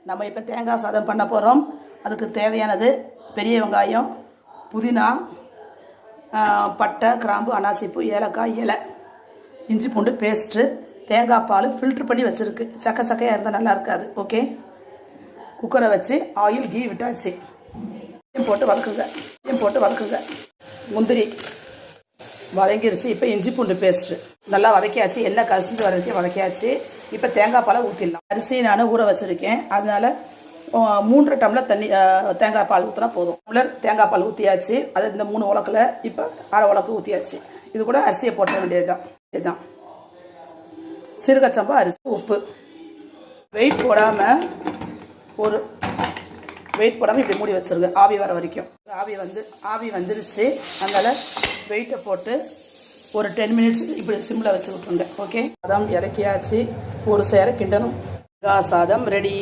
நம்ம இப்போ தேங்காய் சாதம் பண்ண போகிறோம். அதுக்கு தேவையானது பெரிய வெங்காயம், புதினா, பட்டை, கிராம்பு, அனாசிப்பூ, ஏலக்காய், இலை, இஞ்சி பூண்டு பேஸ்ட்டு, தேங்காய் பால் ஃபில்ட்ரு பண்ணி வச்சுருக்கு. சக்கையாக இருந்தால் நல்லா இருக்காது. ஓகே, குக்கரை வச்சு ஆயில் கீ விட்டாச்சு. போட்டு வதக்குங்க. முந்திரி வதங்கிருச்சு. இப்போ இஞ்சி பூண்டு பேஸ்ட்டு நல்லா வதக்கியாச்சு. எண்ணெய் கசிஞ்சு வரைக்கும் வதக்கியாச்சு. இப்போ தேங்காய் பாலை ஊற்றிடலாம். அரிசி நான் ஊற வச்சுருக்கேன், அதனால 3 டம்ளர் தண்ணி தேங்காய் பால் ஊற்றினா போதும். டம்ளர் தேங்காய் பால் ஊற்றியாச்சு. அது இந்த 3 உலக்கில் இப்போ அரை உலக்கு ஊற்றியாச்சு. இது கூட அரிசியை போட்ட வேண்டியது தான். சிறுகச்சம்பா அரிசி, உப்பு. வெயிட் போடாமல் இப்படி மூடி வச்சுருங்க ஆவி வர வரைக்கும். ஆவி வந்துருச்சு. அதனால் வெயிட்டை போட்டு ஒரு 10 மினிட்ஸ் இப்படி சிம்மில் வச்சு விட்ருங்க. ஓகே, சாதம் இறக்கியாச்சு. ஒரு சேர கிண்டணும். சாதம் ரெடி.